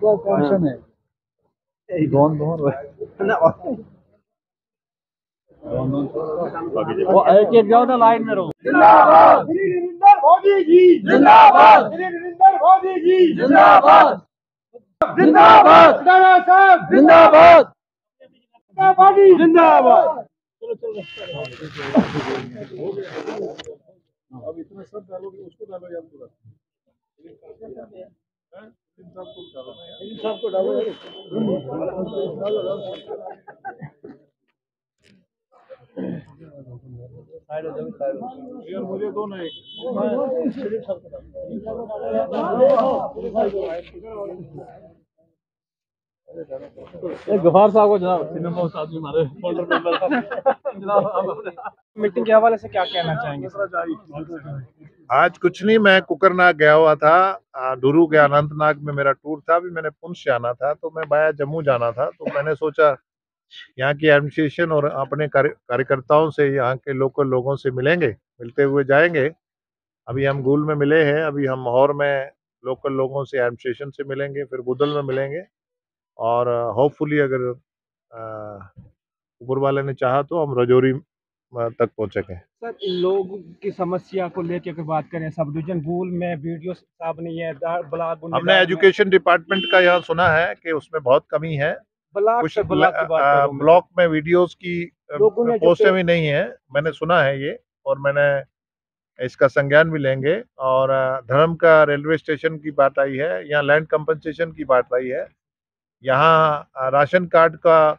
क्या टेंशन है? दोन वो एक एक जाओ ना, लाइन में रहो। जिंदाबाद नरेंद्र मोदी जी, जिंदाबाद नरेंद्र मोदी जी, जिंदाबाद जिंदाबाद राणा साहब, जिंदाबाद जिंदाबाद। अब इतना सब डालोगे, उसको डालो यार पूरा। इन सबको डालो यार, मुझे दो ना एक। गफार साहब को जनाब, आदमी हमारे फोल्डर मेंबर जनाब, मीटिंग के हवाले से क्या कहना चाहेंगे? आज कुछ नहीं, मैं कुकरनाग गया हुआ था, डुरू के अनंतनाग में मेरा टूर था। अभी मैंने पुंछ से आना था, तो मैं बाया जम्मू जाना था, तो मैंने सोचा यहाँ की एडमिनिस्ट्रेशन और अपने कार्यकर्ताओं से, यहाँ के लोकल लोगों से मिलते हुए जाएंगे। अभी हम गुल में मिले हैं, अभी हम लाहौर में लोकल लोगों से, एडमिनिस्ट्रेशन से मिलेंगे, फिर बुदल में मिलेंगे, और होपफुली अगर ऊपर वाले ने चाहा तो हम रजौरी तक पहुंचेंगे। सर, लोगों की समस्या को लेकर अगर बात करें, सब डिवीजन गुल में वीडियो साहब ने ये ब्लॉक, हमने एजुकेशन डिपार्टमेंट का यहाँ सुना है कि उसमें बहुत कमी है। कुछ ब्लॉक में वीडियोस की पोस्टें भी नहीं है, मैंने सुना है ये, और मैंने इसका संज्ञान भी लेंगे। और धर्म का रेलवे स्टेशन की बात आई है, यहाँ लैंड कंपनसेशन की बात आई है, यहाँ राशन कार्ड का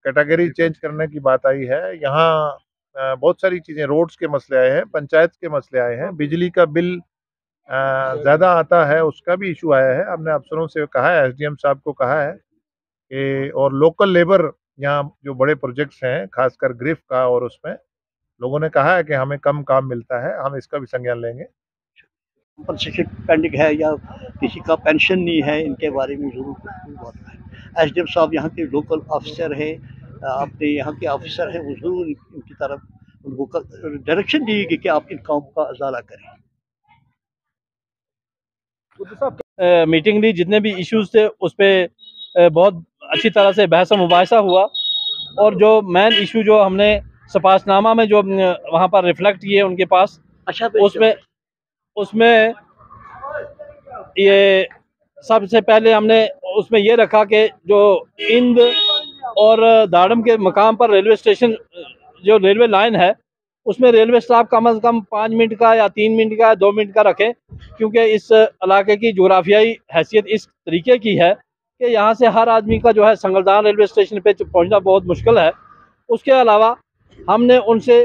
कैटेगरी चेंज करने की बात आई है, यहाँ बहुत सारी चीज़ें, रोड्स के मसले आए हैं, पंचायत के मसले आए हैं, बिजली का बिल ज़्यादा आता है उसका भी इशू आया है। हमने अफसरों से कहा है, एसडीएम साहब को कहा है कि, और लोकल लेबर, यहाँ जो बड़े प्रोजेक्ट्स हैं खासकर ग्रिफ का, और उसमें लोगों ने कहा है कि हमें कम काम मिलता है, हम इसका भी संज्ञान लेंगे। पेंडिंग है या किसी का पेंशन नहीं है, इनके बारे में जरूर बात है। एसडीएम साहब यहाँ के लोकल ऑफिसर है, अपने यहाँ के ऑफिसर है, वो जरूर इनकी तरफ उनको डायरेक्शन दी कि आप इन काम का अजाला करें। मीटिंग ली, जितने भी इश्यूज थे उस पर बहुत अच्छी तरह से बहस मुबाहिसा हुआ, और जो मेन इशू जो हमने सपासनामा में जो वहाँ पर रिफ्लेक्ट किए उनके पास, उसमें ये सबसे पहले हमने उसमें ये रखा कि जो इंद और दाड़म के मकाम पर रेलवे स्टेशन, जो रेलवे लाइन है, उसमें रेलवे स्टाफ कम से कम 5 मिनट का या 3 मिनट का या 2 मिनट का रखें, क्योंकि इस इलाके की जोग्राफियाई हैसियत इस तरीके की है कि यहाँ से हर आदमी का जो है संगलदान रेलवे स्टेशन पे पहुँचना बहुत मुश्किल है। उसके अलावा हमने उनसे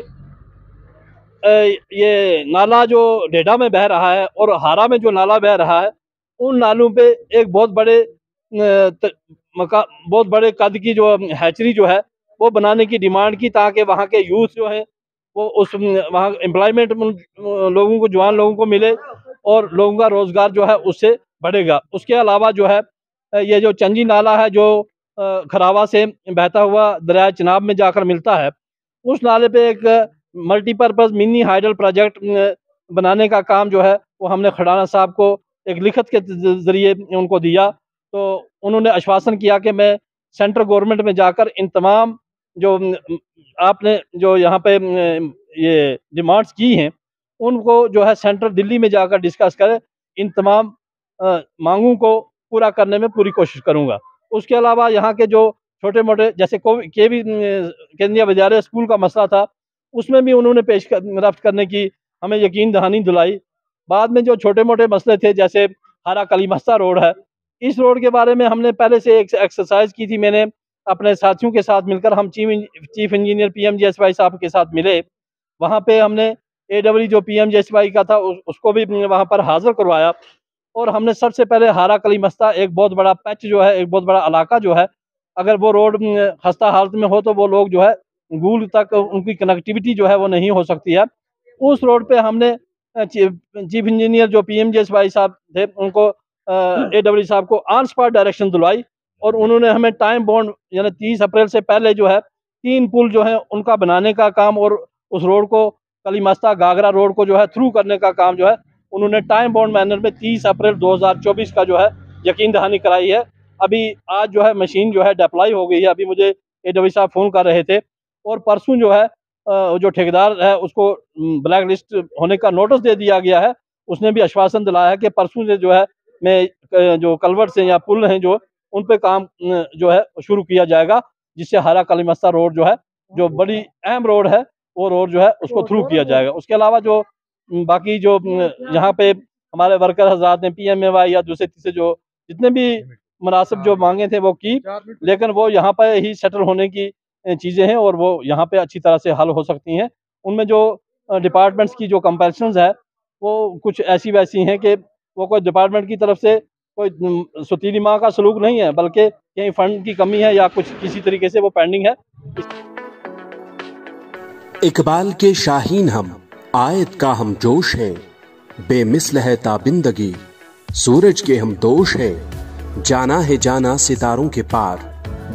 ये नाला जो डेडा में बह रहा है और हारा में जो नाला बह रहा है, उन नालों पे एक बहुत बड़े कद की जो हैचरी जो है वो बनाने की डिमांड की, ताकि वहाँ के यूथ जो है वो वहाँ एम्प्लॉयमेंट लोगों को, जवान लोगों को मिले, और लोगों का रोज़गार जो है उससे बढ़ेगा। उसके अलावा जो है ये जो चंजी नाला है जो खरावा से बहता हुआ दरिया चिनाब में जाकर मिलता है, उस नाले पे एक मल्टीपर्पज़ मिनी हाइडल प्रोजेक्ट बनाने का काम जो है वो हमने खड़ाना साहब को एक लिखत के ज़रिए उनको दिया। तो उन्होंने आश्वासन किया कि मैं सेंट्रल गवर्नमेंट में जाकर इन तमाम जो आपने जो यहाँ पे ये डिमांड्स की हैं उनको जो है सेंट्रल दिल्ली में जाकर डिस्कस करें, इन तमाम मांगों को पूरा करने में पूरी कोशिश करूँगा। उसके अलावा यहाँ के जो छोटे मोटे, जैसे केंद्रीय विद्यालय स्कूल का मसला था, उसमें भी उन्होंने रफ्त करने की हमें यकीन दहानी दिलाई। बाद में जो छोटे मोटे मसले थे, जैसे हारा कलीमस्ता रोड है, इस रोड के बारे में हमने पहले से एक एक्सरसाइज की थी। मैंने अपने साथियों के साथ मिलकर, हम चीफ इंजीनियर PMGSY साहब के साथ मिले, वहाँ पे हमने AW जो PMGSY का था उसको भी वहाँ पर हाजिर करवाया, और हमने सबसे पहले हारा कलीमस्ता, एक बहुत बड़ा पैच जो है, एक बहुत बड़ा इलाका जो है, अगर वो रोड खस्ता हालत में हो तो वो लोग जो है गूल तक उनकी कनेक्टिविटी जो है वो नहीं हो सकती है। उस रोड पे हमने चीफ इंजीनियर जो PMGSY साहब थे उनको AW साहब को ऑन स्पॉट डायरेक्शन दिलवाई, और उन्होंने हमें टाइम बॉन्ड यानी 30 अप्रैल से पहले जो है 3 पुल जो है उनका बनाने का काम, और उस रोड को कलीमस्ता गागरा रोड को जो है थ्रू करने का काम जो है उन्होंने टाइम बॉन्ड मैनर में 30 अप्रैल 2024 का जो है यकीन दहानी कराई है। अभी आज जो है मशीन जो है डिप्लॉय हो गई है। अभी मुझे AW साहब फ़ोन कर रहे थे और परसों जो है जो ठेकेदार है उसको ब्लैक लिस्ट होने का नोटिस दे दिया गया है। उसने भी आश्वासन दिलाया है कि परसों से जो है मैं जो कलवर्ट हैं या पुल हैं जो उन पे काम जो है शुरू किया जाएगा, जिससे हरा कलीमस्ता रोड जो है, जो बड़ी अहम रोड है, वो रोड जो है उसको थ्रू किया जाएगा। उसके अलावा जो बाकी जो यहाँ पे हमारे वर्कर हज़रात ने PMAY या दूसरे तीसरे जो जितने भी मुनासिब जो मांगे थे वो की, लेकिन वो यहाँ पर ही सेटल होने की चीज़ें हैं और वो यहाँ पे अच्छी तरह से हल हो सकती हैं। उनमें जो डिपार्टमेंट्स की जो कंपल्शंस है वो कुछ ऐसी वैसी हैं कि वो कोई डिपार्टमेंट की तरफ से कोई सुतीली माँ का सलूक नहीं है, बल्कि कहीं फंड की कमी है या कुछ किसी तरीके से वो पेंडिंग है। इकबाल के शाहीन हम, आयत का हम जोश हैं, बेमिसल है ताबिंदगी, सूरज के हम दोष हैं, जाना है जाना सितारों के पार,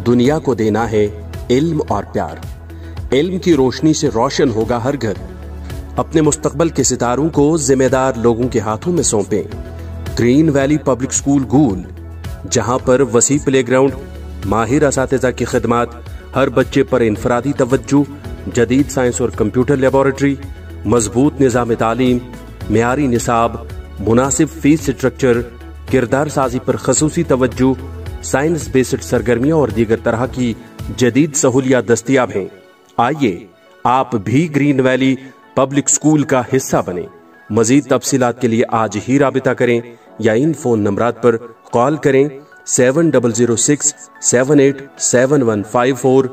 दुनिया को देना है इल्म और प्यार। इल्म की रोशनी से रोशन होगा हर घर, अपने मुस्तकबल के सितारों को जिम्मेदार लोगों के हाथों में सौंपें। ग्रीन वैली पब्लिक स्कूल गूल, जहां पर वसी प्लेग्राउंड, माहिर असातिज़ा की खिदमात, हर बच्चे पर इनफरादी तवज्जो, जदीद साइंस और कंप्यूटर लेबोरेटरी, मजबूत निज़ाम तालीम, मियारी निसाब, मुनासिब फीस स्ट्रक्चर, किरदार साजी पर खसूसी तवज्जो, साइंस बेस्ड सरगर्मियां और दीगर तरह की जदीद सहूलियात दस्तयाब हैं। आइए आप भी ग्रीन वैली पब्लिक स्कूल का हिस्सा बने। मजीद तफसीलात के लिए आज ही राबिता करें या इन फोन नंबरात पर कॉल करें 7006787154,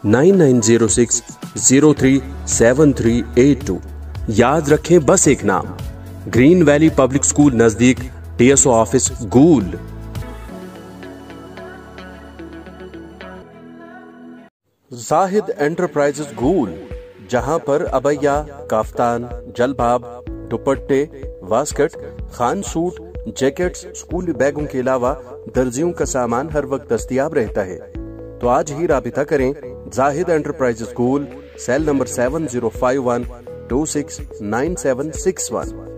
9906037382। याद रखें बस एक नाम, ग्रीन वैली पब्लिक स्कूल नजदीक TSO ऑफिस गूल। जाहिद एंटरप्राइजेस गूल, जहां पर अबैया, काफ्तान, जलबाब, दुपट्टे, वास्कट, खान सूट, जैकेट्स, स्कूली बैगों के अलावा दर्जियों का सामान हर वक्त दस्तयाब रहता है। तो आज ही राबिता करें जाहिद एंटरप्राइजेस गूल, सेल नंबर 7051269761।